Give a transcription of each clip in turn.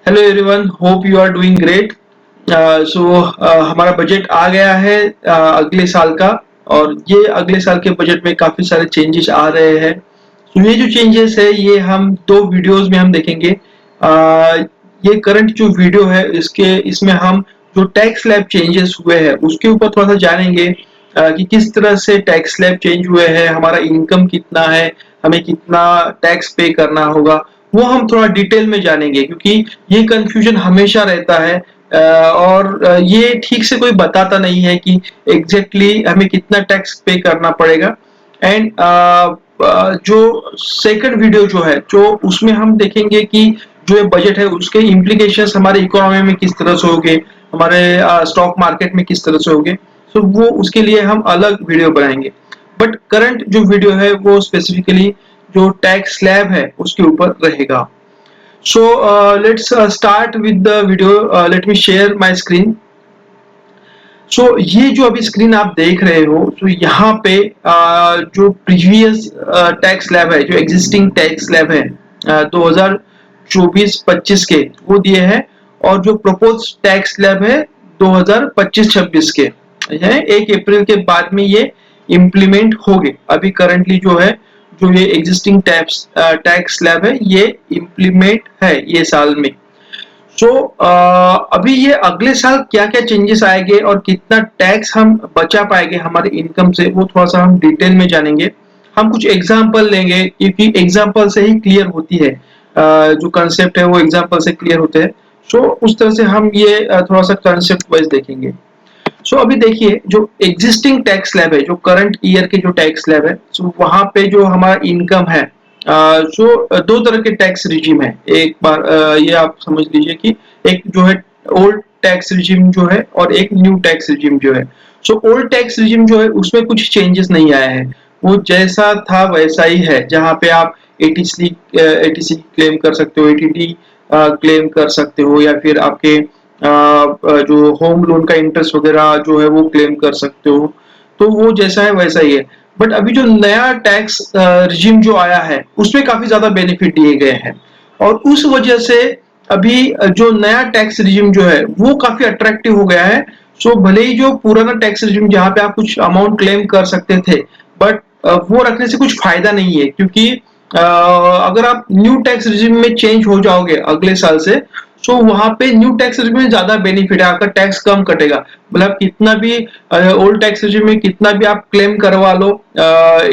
Hello everyone, hope you are doing great. So हमारा budget आ गया है अगले साल का। और ये अगले साल के बजट में काफी सारे चेंजेस आ रहे हैं। तो ये जो चेंजेस है ये हम दो वीडियोस में हम देखेंगे। ये करंट जो वीडियो है इसमें हम जो टैक्स स्लैब चेंजेस हुए हैं उसके ऊपर थोड़ा सा जानेंगे कि किस तरह से टैक्स स्लैब चेंज हुए हैं, हमारा इनकम कितना है, हमें कितना टैक्स पे करना होगा, वो हम थोड़ा डिटेल में जानेंगे। क्योंकि ये कंफ्यूजन हमेशा रहता है और ये ठीक से कोई बताता नहीं है कि एग्जैक्टली हमें कितना टैक्स पे करना पड़ेगा। एंड जो सेकंड वीडियो जो है जो उसमें हम देखेंगे कि जो ये बजट है उसके इम्प्लीकेशंस हमारे इकोनॉमी में किस तरह से होंगे, हमारे स्टॉक मार्केट में किस तरह से होंगे। तो वो उसके लिए हम अलग वीडियो बनाएंगे। बट करंट जो वीडियो है वो स्पेसिफिकली जो टैक्स स्लैब है उसके ऊपर रहेगा। So let's start with the video. Let me share my screen. So ये जो अभी स्क्रीन आप देख रहे हो तो यहाँ पे जो प्रीवियस टैक्स स्लैब है, जो एग्जिस्टिंग टैक्स स्लैब है 2024-25 के वो दिए हैं। और जो प्रपोज टैक्स स्लैब है 2025-26 के है 1 अप्रैल के बाद में ये इम्प्लीमेंट हो गए। अभी करंटली जो है जो ये एग्जिस्टिंग टैक्स स्लैब है ये इम्प्लीमेंट है ये साल में। सो अभी ये अगले साल क्या क्या चेंजेस आएंगे और कितना टैक्स हम बचा पाएंगे हमारे इनकम से, वो थोड़ा सा हम डिटेल में जानेंगे। हम कुछ एग्जांपल लेंगे क्योंकि एग्जांपल से ही क्लियर होती है, जो कंसेप्ट है वो एग्जांपल से क्लियर होते हैं। सो उस तरह से हम ये थोड़ा सा कंसेप्ट वाइज देखेंगे। सो अभी देखिए जो एग्जिस्टिंग टैक्स स्लैब है, जो करंट ईयर के जो टैक्स स्लैब है, सो वहां पे जो हमारा इनकम है, सो दो तरह के टैक्स रिजीम है। एक बार ये आप समझ लीजिए कि एक जो है ओल्ड टैक्स रिजीम जो है और एक न्यू टैक्स रिजीम जो है। सो ओल्ड टैक्स रिजीम जो है उसमें कुछ चेंजेस नहीं आया है, वो जैसा था वैसा ही है। जहां पे आप एटीसी क्लेम कर सकते हो, एटीडी क्लेम कर सकते हो, या फिर आपके जो होम लोन का इंटरेस्ट वगैरह जो है वो क्लेम कर सकते हो। तो वो जैसा है वैसा ही है। बट अभी जो नया टैक्स रिजीम जो आया है उसमें काफी ज्यादा बेनिफिट दिए गए हैं। और उस वजह से अभी जो नया टैक्स रिजीम जो है वो काफी अट्रैक्टिव हो गया है। सो भले ही जो पुराना टैक्स रिजीम जहां पे आप कुछ अमाउंट क्लेम कर सकते थे, बट वो रखने से कुछ फायदा नहीं है। क्योंकि अगर आप न्यू टैक्स रिजीम में चेंज हो जाओगे अगले साल से, सो वहां पे न्यू टैक्स रिजीम में ज्यादा बेनिफिट है, आपका टैक्स कम कटेगा। मतलब कितना भी ओल्ड टैक्स रिजीम में कितना भी आप क्लेम करवा लो,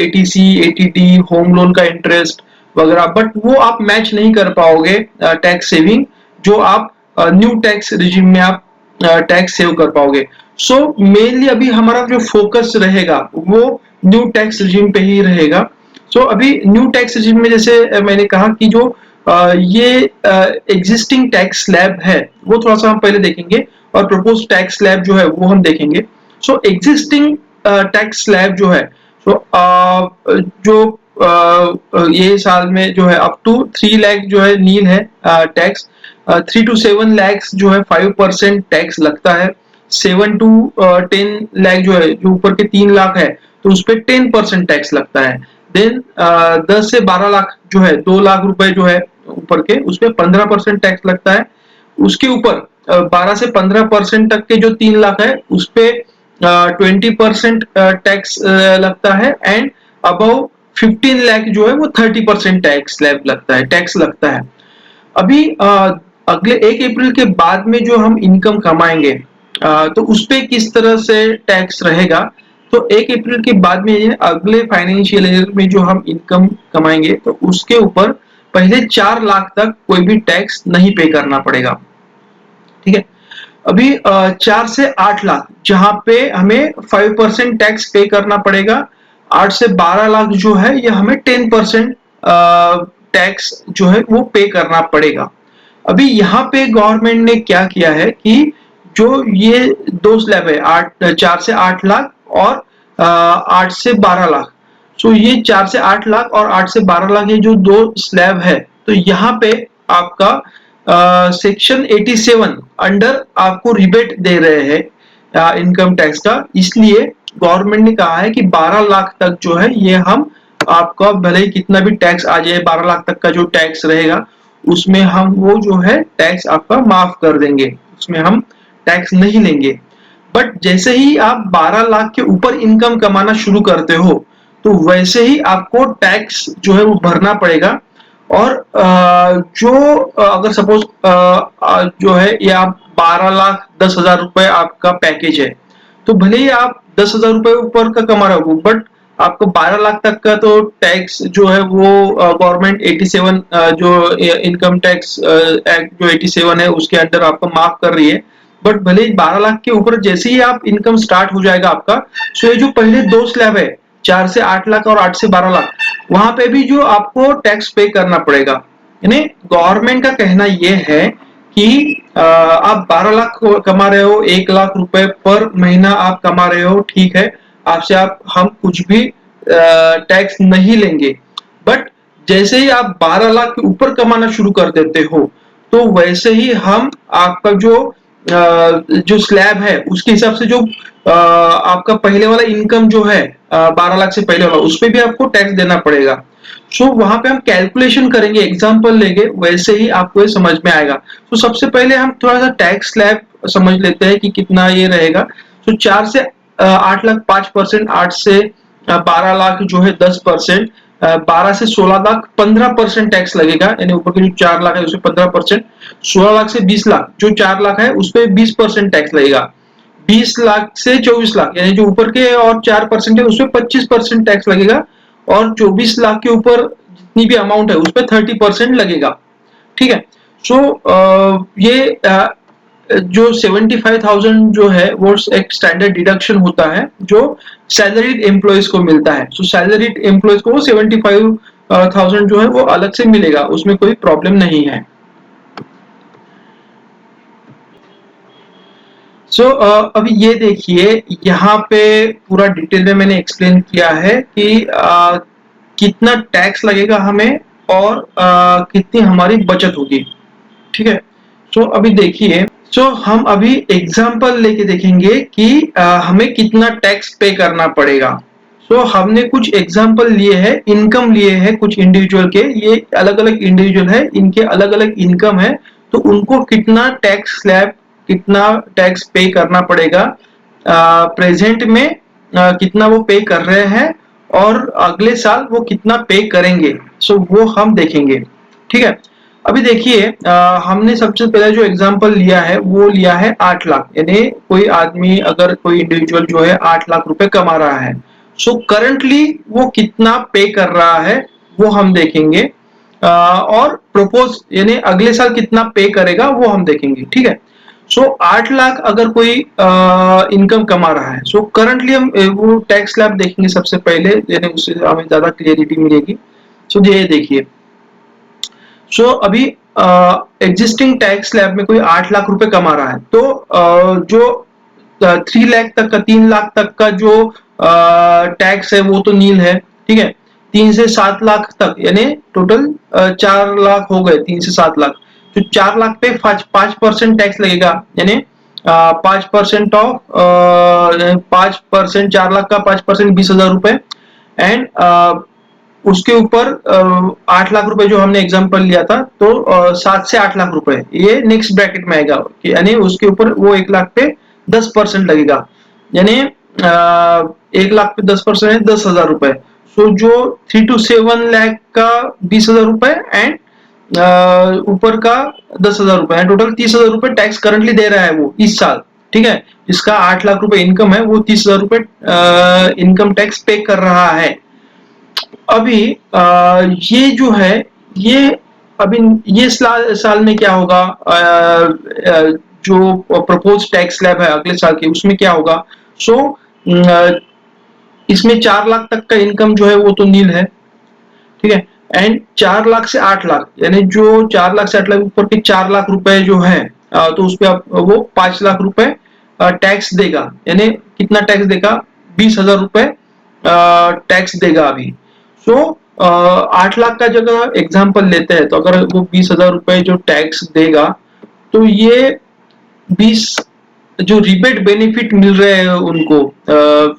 एटीसी, एटीडी, होम लोन का इंटरेस्ट वगैरह, बट वो आप मैच नहीं कर पाओगे टैक्स सेविंग जो आप न्यू टैक्स रिजीम में आप टैक्स सेव कर पाओगे। सो मेनली अभी हमारा जो फोकस रहेगा वो न्यू टैक्स रिजीम पे ही रहेगा। सो अभी न्यू टैक्स रिजीम में जैसे मैंने कहा कि जो ये एग्जिस्टिंग टैक्स स्लैब है वो थोड़ा सा हम पहले देखेंगे और प्रपोज टैक्स स्लैब जो है वो हम देखेंगे। सो एग्जिस्टिंग टैक्स स्लैब जो है, सो जो ये साल में जो है अप टू 3 लाख जो है नील है टैक्स। 3 to 7 लाख जो है 5% टैक्स लगता है। 7 to 10 लाख जो है, जो ऊपर के 3 लाख है तो उस पर 10% टैक्स लगता है। देन 10 से 12 लाख जो है, 2 लाख रुपए जो है ऊपर के, उस पर 15% टैक्स लगता है। उसके ऊपर 12 से 15% तक के जो 3 लाख है उस पे 20% टैक्स लगता है। एंड अबव 15 लाख जो है वो 30% टैक्स स्लैब लगता है, टैक्स लगता है। अभी अगले 1 अप्रैल के बाद में जो हम इनकम कमाएंगे तो उस पे किस तरह से टैक्स रहेगा। तो 1 अप्रैल के बाद में अगले फाइनेंशियल ईयर में जो हम इनकम कमाएंगे तो उसके ऊपर पहले 4 लाख तक कोई भी टैक्स नहीं पे करना पड़ेगा। ठीक है। अभी 4 से 8 लाख जहां पे हमें 5% टैक्स पे करना पड़ेगा। 8 से 12 लाख जो है ये हमें 10% टैक्स जो है वो पे करना पड़ेगा। अभी यहाँ पे गवर्नमेंट ने क्या किया है कि जो ये दो स्लैब है, 4 से 8 लाख और 8 से 12 लाख। सो ये 4 से 8 लाख और 8 से 12 लाख, ये जो दो स्लैब है, तो यहाँ पे आपका सेक्शन 87 अंडर आपको रिबेट दे रहे हैं इनकम टैक्स का। इसलिए गवर्नमेंट ने कहा है कि 12 लाख तक जो है ये हम आपका भले ही कितना भी टैक्स आ जाए, 12 लाख तक का जो टैक्स रहेगा उसमें हम वो जो है टैक्स आपका माफ कर देंगे, उसमें हम टैक्स नहीं लेंगे। बट जैसे ही आप 12 लाख के ऊपर इनकम कमाना शुरू करते हो तो वैसे ही आपको टैक्स जो है वो भरना पड़ेगा। और जो अगर सपोज जो है ये आप 12,10,000 रुपए आपका पैकेज है, तो भले ही आप 10,000 रुपए ऊपर का कमा रहे हो बट आपको 12 लाख तक का तो टैक्स जो है वो गवर्नमेंट 87 जो इनकम टैक्स एक्ट जो 87 है उसके अंडर आपको माफ कर रही है। बट भले ही 12 लाख के ऊपर जैसे ही आप इनकम स्टार्ट हो जाएगा आपका, तो ये जो पहले दो स्लैब है 4 से 8 लाख और 8 से 12 लाख, वहां पे भी जो आपको टैक्स पे करना पड़ेगा। यानी गवर्नमेंट का कहना यह है कि आप 12 लाख कमा रहे हो, 1 लाख रुपए पर महीना आप कमा रहे हो, ठीक है, आपसे हम कुछ भी टैक्स नहीं लेंगे। बट जैसे ही आप 12 लाख के ऊपर कमाना शुरू कर देते हो तो वैसे ही हम आपका जो स्लैब है उसके हिसाब से जो आपका पहले वाला इनकम जो है 12 लाख से पहले वाला, उस पर भी आपको टैक्स देना पड़ेगा। सो वहां पे हम कैलकुलेशन करेंगे, एग्जांपल लेंगे, वैसे ही आपको ये समझ में आएगा। तो सबसे पहले हम थोड़ा सा टैक्स स्लैब समझ लेते हैं कि कितना ये रहेगा। तो 4 से 8 लाख 5%, 8 से 12 लाख जो है 10%, 12 से 16 लाख 15% टैक्स लगेगा, यानी ऊपर के जो 4 लाख है उसमें 15%, 16 लाख से 20 लाख जो 4 लाख है उस पर 20% टैक्स लगेगा, 20 लाख से 24 लाख यानी जो ऊपर के और 4% है उसमें 25% टैक्स लगेगा, और 24 लाख के ऊपर जितनी भी अमाउंट है उस पर 30% लगेगा। ठीक है। सो ये जो 75,000 जो है वो एक स्टैंडर्ड डिडक्शन होता है जो सैलरीड एम्प्लॉयज को मिलता है। सो सैलरीड एम्प्लॉयज को 75,000 जो है वो अलग से मिलेगा, उसमें कोई प्रॉब्लम नहीं है। अभी ये देखिए यहाँ पे पूरा डिटेल में मैंने एक्सप्लेन किया है कि कितना टैक्स लगेगा हमें और कितनी हमारी बचत होगी। ठीक है। अभी देखिए, हम अभी एग्जांपल लेके देखेंगे कि हमें कितना टैक्स पे करना पड़ेगा। हमने कुछ एग्जांपल लिए हैं, इनकम लिए हैं कुछ इंडिविजुअल के, ये अलग अलग इंडिविजुअल है, इनके अलग अलग इनकम है, तो उनको कितना टैक्स स्लैब, कितना टैक्स पे करना पड़ेगा, प्रेजेंट में कितना वो पे कर रहे हैं और अगले साल वो कितना पे करेंगे, वो हम देखेंगे। ठीक है। अभी देखिए हमने सबसे पहले जो एग्जांपल लिया है वो लिया है 8 लाख, यानी कोई आदमी, अगर कोई इंडिविजुअल जो है 8 लाख रुपए कमा रहा है, करंटली वो कितना पे कर रहा है वो हम देखेंगे, और प्रोपोज यानी अगले साल कितना पे करेगा वो हम देखेंगे। ठीक है। 8 लाख अगर कोई इनकम कमा रहा है, करंटली हम वो टैक्स स्लैब देखेंगे सबसे पहले, यानी उससे हमें ज्यादा क्लियरिटी मिलेगी। ये देखिए, अभी एग्जिस्टिंग टैक्स स्लैब में कोई 8 लाख रुपए कमा रहा है, तो जो 3 लाख तक का, 3 लाख तक का जो टैक्स है वो तो नील है। ठीक है। 3 से 7 लाख तक यानी टोटल 4 लाख हो गए, 3 से 7 लाख, तो 4 लाख पे 5% टैक्स लगेगा, यानी 5% ऑफ 5%, 4 लाख का 5% 20,000 रुपए, एंड उसके ऊपर 8 लाख रुपए जो हमने एग्जांपल लिया था, तो 7 से 8 लाख रुपए ये नेक्स्ट ब्रैकेट में आएगा, यानी उसके ऊपर वो 1 लाख पे 10% लगेगा, यानी 1 लाख पे 10% है 10,000 रुपए। जो 3 to 7 लाख का 20,000 रुपए, एंड ऊपर का 10,000 रुपए, टोटल 30,000 रुपए टैक्स करंटली दे रहा है वो इस साल। ठीक है। जिसका 8 लाख रुपए इनकम है वो 30,000 रुपए इनकम टैक्स पे कर रहा है। अभी ये जो है, ये अभी ये साल में क्या होगा, जो प्रपोज टैक्स स्लैब है अगले साल के, उसमें क्या होगा। इसमें 4 लाख तक का इनकम जो है वो तो नील है। ठीक है। एंड 4 लाख से 8 लाख, यानी जो 4 लाख से 8 लाख ऊपर के 4 लाख रुपए जो है, तो उस पर वो 5 लाख रुपए टैक्स देगा, यानी कितना टैक्स देगा, 20,000 रुपए टैक्स देगा अभी। 8 लाख का जगह एग्जांपल लेते हैं, तो अगर वो 20,000 रुपए जो टैक्स देगा, तो ये 20 जो रिबेट बेनिफिट मिल रहे हैं उनको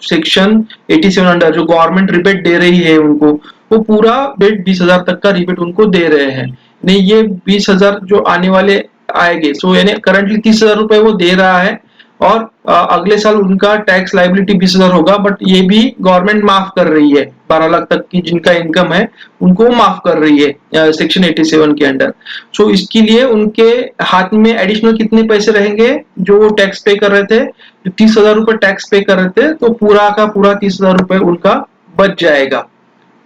सेक्शन 87 अंडर, जो गवर्नमेंट रिबेट दे रही है उनको, वो पूरा 20,000 तक का रिबेट उनको दे रहे हैं। नहीं, ये 20,000 जो आने वाले आएंगे, सो यानी करंटली 30,000 रुपए वो दे रहा है, और अगले साल उनका टैक्स लाइबिलिटी 20,000 होगा, बट ये भी गवर्नमेंट माफ कर रही है। 12 लाख तक की जिनका इनकम है उनको वो माफ कर रही है सेक्शन 87 के अंडर। सो इसके लिए उनके हाथ में एडिशनल कितने पैसे रहेंगे, जो वो टैक्स पे कर रहे थे, जो 30,000 रुपए टैक्स पे कर रहे थे, तो पूरा का पूरा 30,000 रुपए उनका बच जाएगा।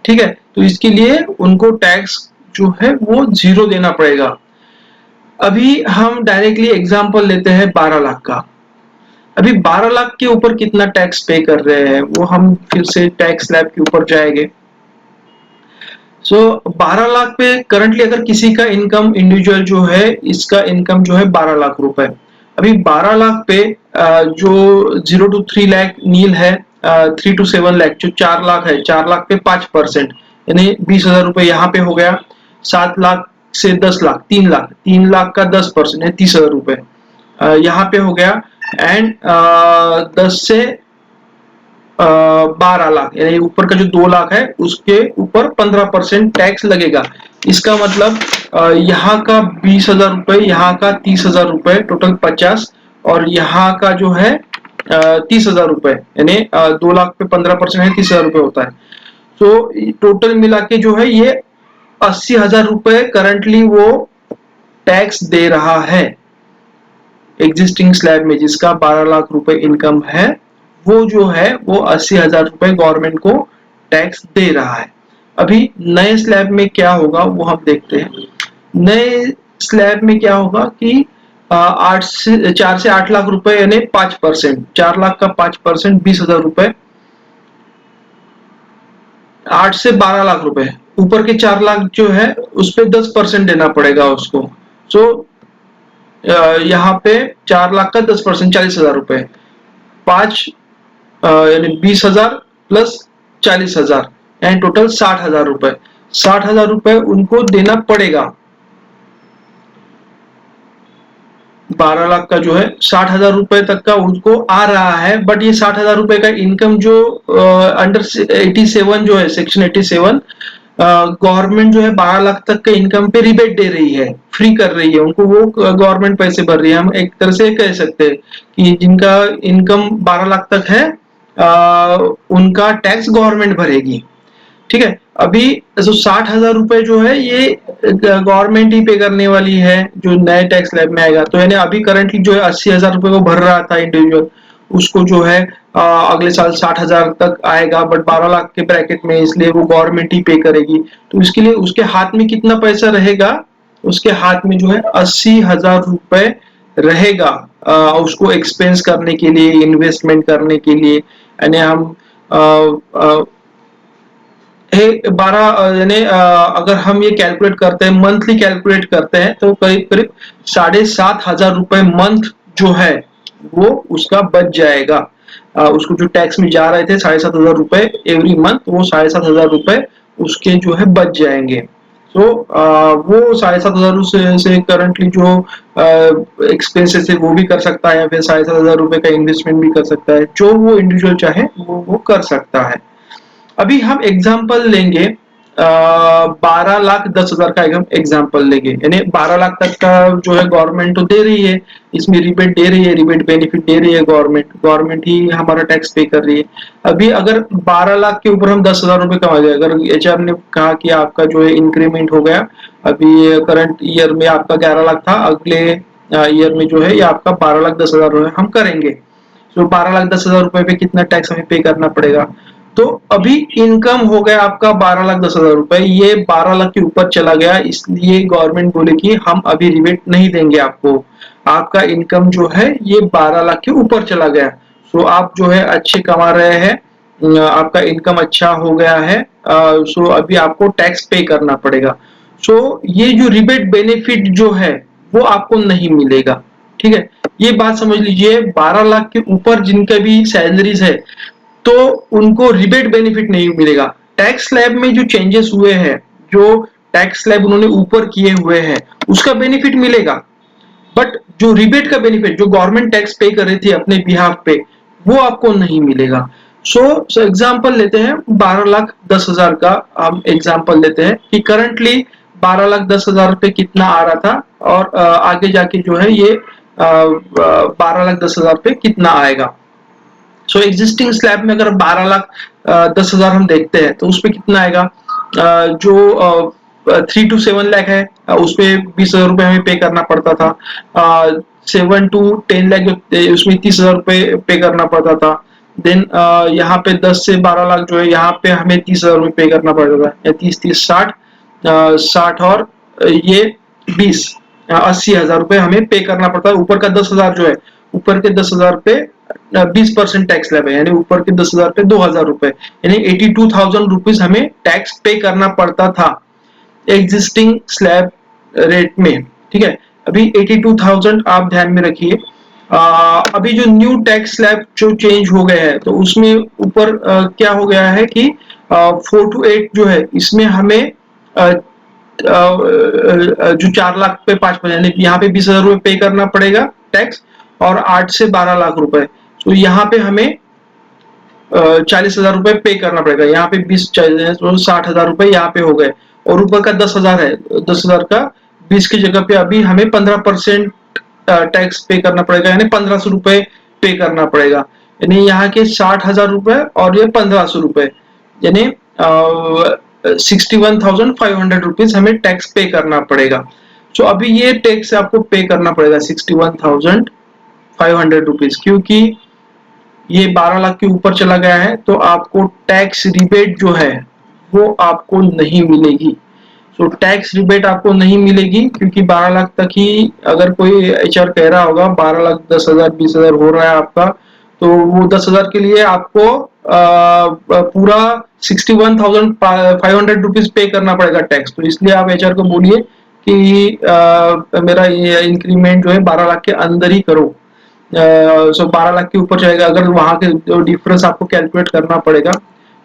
ठीक है, तो इसके लिए उनको टैक्स जो है वो 0 देना पड़ेगा। अभी हम डायरेक्टली एग्जांपल लेते हैं 12 लाख का। अभी 12 लाख के ऊपर कितना टैक्स पे कर रहे हैं, वो हम फिर से टैक्स स्लैब के ऊपर जाएंगे। सो 12 लाख पे करंटली अगर किसी का इनकम इंडिविजुअल जो है, इसका इनकम जो है 12 लाख रुपए। अभी 12 लाख पे जो 0 to 3 लाख नील है, 3 to 7 लाख जो 4 लाख है, 4 लाख पे 5% यानी 20,000 रुपए यहाँ पे हो गया। 7 लाख से 10 लाख 3 लाख, 3 लाख का 10% है 30,000 रुपए यहाँ पे हो गया। एंड 10 से 12 लाख यानी ऊपर का जो 2 लाख है उसके ऊपर 15% टैक्स लगेगा। इसका मतलब यहाँ का 20,000 रुपए, यहाँ का 30,000 रुपए, टोटल 50, और यहाँ का जो है 30,000 रुपए, यानी 2 लाख पे 15% है 30,000 रुपए होता है। तो टोटल मिला के जो है ये 80,000 रुपए करंटली वो टैक्स दे रहा है एग्जिस्टिंग स्लैब में, जिसका 12 लाख रुपए इनकम है, वो जो है वो 80,000 रुपए गवर्नमेंट को टैक्स दे रहा है। अभी नए स्लैब में क्या होगा वो हम देखते हैं। नए स्लैब में क्या होगा कि 4 से 8 लाख रुपए यानी 5%, 4 लाख का 5% 20,000 रुपए, 8 से 12 लाख रुपए, ऊपर के 4 लाख जो है उस पर 10% देना पड़ेगा उसको। सो यहाँ पे 4 लाख का 10% 40,000 रुपए, 5 यानी 20,000 प्लस 40,000 एंड टोटल 60,000 रुपए। 60,000 रुपए उनको देना पड़ेगा। 12 लाख का जो है 60,000 रुपए तक का उनको आ रहा है, बट ये 60,000 रुपए का इनकम जो अंडर 87 जो है सेक्शन 87, गवर्नमेंट जो है 12 लाख तक के इनकम पे रिबेट दे रही है, फ्री कर रही है उनको, वो गवर्नमेंट पैसे भर रही है। हम एक तरह से कह सकते हैं कि जिनका इनकम 12 लाख तक है उनका टैक्स गवर्नमेंट भरेगी। ठीक है, अभी जो 60,000 रुपए जो है ये गवर्नमेंट ही पे करने वाली है जो नए टैक्स स्लैब में आएगा। तो यानी अभी करंटली जो है 80,000 रुपए वो भर रहा था इंडिविजुअल, उसको जो है अगले साल 60,000 तक आएगा, बट 12 लाख के ब्रैकेट में, इसलिए वो गवर्नमेंट ही पे करेगी। तो इसके लिए उसके हाथ में कितना पैसा रहेगा, उसके हाथ में जो है 80,000 रुपए रहेगा उसको एक्सपेंस करने के लिए, इन्वेस्टमेंट करने के लिए। यानी हम 12 यानी अगर हम ये कैलकुलेट करते हैं, मंथली कैलकुलेट करते हैं, तो करीब करीब 7,500 रुपए मंथ जो है वो उसका बच जाएगा। उसको जो टैक्स में जा रहे थे 7,500 रुपए एवरी मंथ, वो 7,500 रुपए उसके जो है बच जाएंगे। तो वो 7,500 से करंटली जो एक्सपेंसेस है वो भी कर सकता है, या फिर 7,500 रुपए का इन्वेस्टमेंट भी कर सकता है, जो वो इंडिविजुअल चाहे वो कर सकता है। अभी हम एग्जाम्पल लेंगे 12,10,000 का एग्जाम्पल लेंगे, यानी 12 लाख तक का जो है गवर्नमेंट तो दे रही है, इसमें रिबेट दे रही है, रिबेट बेनिफिट दे रही है गवर्नमेंट ही हमारा टैक्स पे कर रही है। अभी अगर 12 लाख के ऊपर हम 10,000 रुपए कमा जाए, अगर एचआर ने कहा कि आपका जो है इंक्रीमेंट हो गया, अभी करंट ईयर में आपका 11 लाख था, अगले ईयर में जो है ये आपका 12,10,000 हम करेंगे। तो 12,10,000 रुपए पे कितना टैक्स हमें पे करना पड़ेगा। तो अभी इनकम हो गया आपका 12,10,000 रुपए, ये 12 लाख के ऊपर चला गया, इसलिए गवर्नमेंट बोले कि हम अभी रिबेट नहीं देंगे आपको, आपका इनकम जो है ये 12 लाख के ऊपर चला गया। सो आप जो है अच्छे कमा रहे हैं, आपका इनकम अच्छा हो गया है, सो अभी आपको टैक्स पे करना पड़ेगा। सो ये जो रिबेट बेनिफिट जो है वो आपको नहीं मिलेगा। ठीक है, ये बात समझ लीजिए, 12 लाख के ऊपर जिनका भी सैलरीज है तो उनको रिबेट बेनिफिट नहीं मिलेगा। टैक्स स्लैब में जो चेंजेस हुए हैं, जो टैक्स स्लैब उन्होंने ऊपर किए हुए हैं, उसका बेनिफिट मिलेगा, बट जो रिबेट का बेनिफिट जो गवर्नमेंट टैक्स पे कर रही थी अपने बिहाफ पे, वो आपको नहीं मिलेगा। सो एग्जांपल लेते हैं 12,10,000 का हम एग्जांपल लेते हैं कि करंटली 12,10,000 रुपये कितना आ रहा था और आगे जाके जो है ये 12,10,000 रुपये कितना आएगा। सो एग्जिस्टिंग स्लैब में अगर 12,10,000 हम देखते हैं तो उसपे कितना आएगा, जो 3 to 7 लाख है उस पे 20,000 रुपये हमें पे करना पड़ता था। 7 to 10 लाख उसमें 30,000 रुपये पे करना पड़ता था। देन यहाँ पे 10 से 12 लाख जो है यहाँ पे हमें 30,000 रुपये पे करना पड़ता था, या 30-30 60 60 और ये 20 80,000 रुपये हमें पे करना पड़ता है। ऊपर का 10,000 जो है, ऊपर के 10,000 पे 20% टैक्स स्लैब है, यानी ऊपर के 10,000 पे 2,000 रुपए, यानी 82,000 रुपीज हमें टैक्स पे करना पड़ता था एग्जिस्टिंग स्लैब रेट में। ठीक है, अभी 82,000 आप ध्यान में रखिए। अभी जो न्यू टैक्स स्लैब जो चेंज हो गया है तो उसमें ऊपर क्या हो गया है कि 4 to 8 जो है इसमें हमें जो 4 लाख पे 5%, यानी यहाँ पे 20,000 रुपये पे करना पड़ेगा टैक्स, और 8 से 12 लाख रुपए तो यहाँ पे हमें 40,000 रुपये पे करना पड़ेगा। यहाँ पे 20 तो 60,000 रुपये यहाँ पे हो गए, और ऊपर का 10,000 है, 10,000 का 20 की जगह पे अभी हमें 15% टैक्स पे करना पड़ेगा, यानी 1,500 रुपये पे करना पड़ेगा। यानी यहाँ के 60,000 रुपये और ये 1,500 रुपये, यानी 61,500 रुपीज हमें टैक्स पे करना पड़ेगा। सो अभी ये टैक्स आपको पे करना पड़ेगा 61,500 रुपीज, क्योंकि ये 12 लाख के ऊपर चला गया है तो आपको टैक्स रिबेट जो है वो आपको नहीं मिलेगी। तो टैक्स रिबेट आपको नहीं मिलेगी क्योंकि 12 लाख तक ही, अगर कोई एचआर कह रहा होगा 12,10,000 20,000 हो रहा है आपका, तो वो 10,000 के लिए आपको पूरा 61,500 रुपीज पे करना पड़ेगा टैक्स। तो इसलिए आप एचआर को बोलिए कि मेरा ये इंक्रीमेंट जो है 12 लाख के अंदर ही करो। 12 लाख के ऊपर जाएगा, अगर वहां के डिफरेंस आपको कैलकुलेट करना पड़ेगा।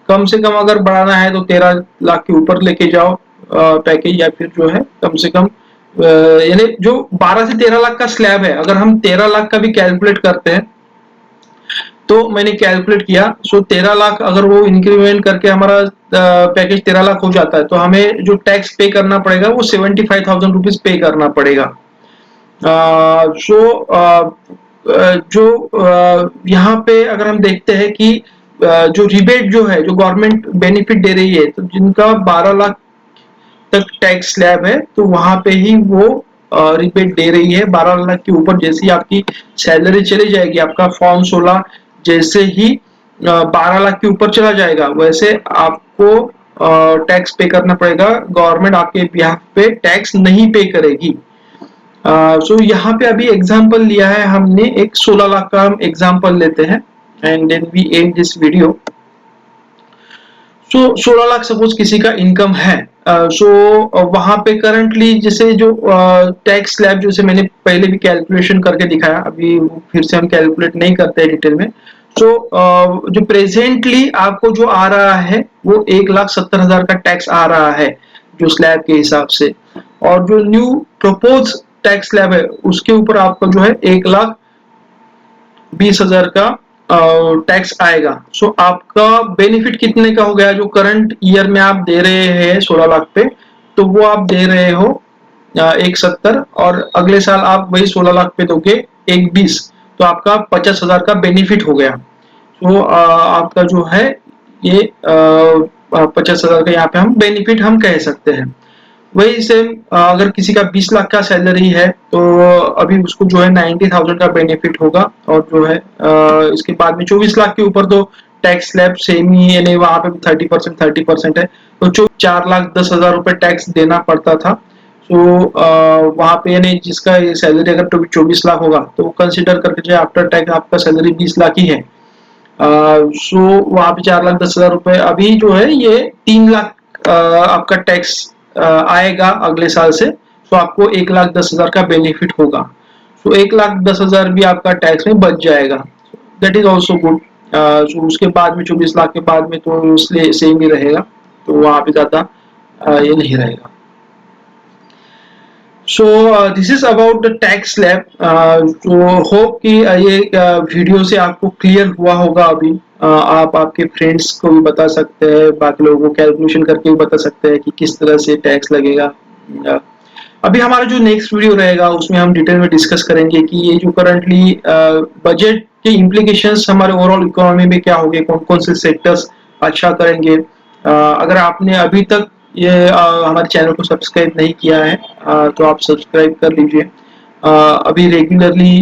कम से कम अगर बढ़ाना है तो 13 लाख के ऊपर लेके जाओ पैकेज, या फिर जो है कम से कम यानी जो 12 से 13 लाख का स्लैब है, अगर हम 13 लाख का भी कैलकुलेट करते हैं तो मैंने कैलकुलेट किया, सो 13 लाख अगर वो इंक्रीमेंट करके हमारा पैकेज 13 लाख हो जाता है तो हमें जो टैक्स पे करना पड़ेगा वो 75,000 रुपीज पे करना पड़ेगा। जो यहाँ पे अगर हम देखते हैं कि जो रिबेट जो है, जो गवर्नमेंट बेनिफिट दे रही है, तो जिनका 12 लाख तक टैक्स स्लैब है तो वहां पे ही वो रिबेट दे रही है। 12 लाख के ऊपर जैसे ही आपकी सैलरी चली जाएगी, आपका फॉर्म 16 जैसे ही 12 लाख के ऊपर चला जाएगा, वैसे आपको टैक्स पे करना पड़ेगा। गवर्नमेंट आपके बिहाफ पे टैक्स नहीं पे करेगी। सो यहाँ पे अभी एग्जांपल लिया है हमने, एक 16 लाख का हम एग्जांपल लेते हैं and then we end this video. So 16 lakh suppose किसी का इनकम है, वहां पे करंटली जैसे जो टैक्स स्लैब जैसे मैंने पहले भी कैलकुलेशन करके दिखाया, अभी फिर से हम कैलकुलेट नहीं करते हैं डिटेल में। जो प्रेजेंटली आपको जो आ रहा है वो 1,70,000 का टैक्स आ रहा है जो स्लैब के हिसाब से, और जो न्यू प्रपोज टैक्स स्लैब है उसके ऊपर आपको जो है 1,20,000 का टैक्स आएगा। सो आपका बेनिफिट कितने का हो गया, जो करंट ईयर में आप दे रहे हैं 16 लाख पे, तो वो आप दे रहे हो 1,70, और अगले साल आप वही 16 लाख पे दोगे 1,20, तो आपका 50,000 का बेनिफिट हो गया। तो आपका जो है ये 50,000 का यहाँ पे हम बेनिफिट हम कह सकते हैं। वही सेम अगर किसी का 20 लाख का सैलरी है तो अभी उसको जो है 90,000 का बेनिफिट होगा, और जो है इसके बाद में 24 लाख के ऊपर तो टैक्स स्लैब सेम ही है, नहीं वहां पे 30% है, तो 4,10,000 रुपए टैक्स देना पड़ता था। तो वहां पे यानी जिसका सैलरी अगर 24 लाख होगा तो कंसिडर करके जो आफ्टर टैक्स आपका सैलरी 20 लाख ही है। वहां पे 4,10,000 रुपए, अभी जो है ये 3 लाख आपका टैक्स आएगा अगले साल से, तो आपको 1,10,000 का बेनिफिट होगा। तो 1,10,000 भी आपका टैक्स में बच जाएगा, दैट इज ऑल्सो गुड। उसके बाद में 24 लाख के बाद में तो इसलिए सेम ही रहेगा, तो वहां पे ज्यादा ये नहीं रहेगा। So this is about the tax slab. तो होप कि ये वीडियो से आपको क्लियर हुआ होगा। अभी आप आपके फ्रेंड्स को भी बता सकते हैं, बाकी लोगों को कैलकुलेशन करके भी बता सकते हैं कि किस तरह से टैक्स लगेगा। अभी हमारा जो नेक्स्ट वीडियो रहेगा उसमें हम डिटेल में डिस्कस करेंगे कि ये जो करंटली बजट के इम्प्लीकेशंस हमारे ओवरऑल इकोनॉमी में क्या होंगे, कौन कौन से सेक्टर्स अच्छा करेंगे। अगर आपने अभी तक ये हमारे चैनल को सब्सक्राइब नहीं किया है तो आप सब्सक्राइब कर लीजिए। अभी रेगुलरली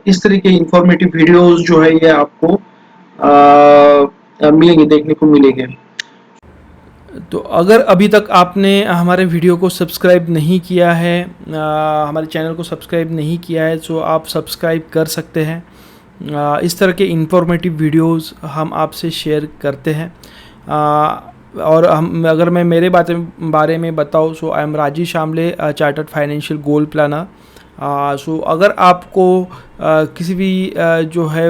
इस तरह के इंफॉर्मेटिव वीडियोस जो है ये आपको मिलेंगे, देखने को मिलेंगे। तो अगर अभी तक आपने हमारे वीडियो को सब्सक्राइब नहीं किया है, हमारे चैनल को सब्सक्राइब नहीं किया है, तो आप सब्सक्राइब कर सकते हैं। इस तरह के इंफॉर्मेटिव वीडियोस हम आपसे शेयर करते हैं। और हम अगर मैं मेरे बारे में बताऊँ, सो आई एम राजेश आमले, चार्टर्ड फाइनेंशियल गोल प्लानर। सो अगर आपको किसी भी जो है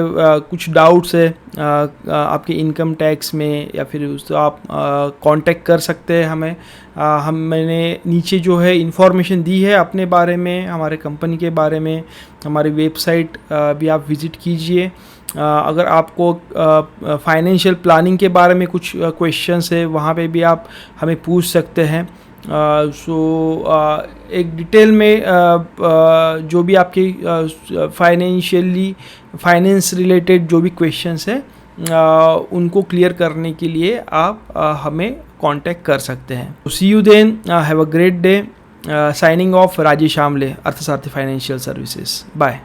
कुछ डाउट्स है आपके इनकम टैक्स में या फिर उस आप कांटेक्ट कर सकते हैं हमें। मैंने नीचे जो है इंफॉर्मेशन दी है अपने बारे में, हमारे कंपनी के बारे में। हमारी वेबसाइट भी आप विज़िट कीजिए। अगर आपको फाइनेंशियल प्लानिंग के बारे में कुछ क्वेश्चंस है, वहाँ पे भी आप हमें पूछ सकते हैं। एक डिटेल में जो भी आपके फाइनेंस रिलेटेड जो भी क्वेश्चंस है उनको क्लियर करने के लिए आप हमें कांटेक्ट कर सकते हैं। See you then, have a great day. Signing off, Rajesh Amle, Arthsarathi financial services. Bye.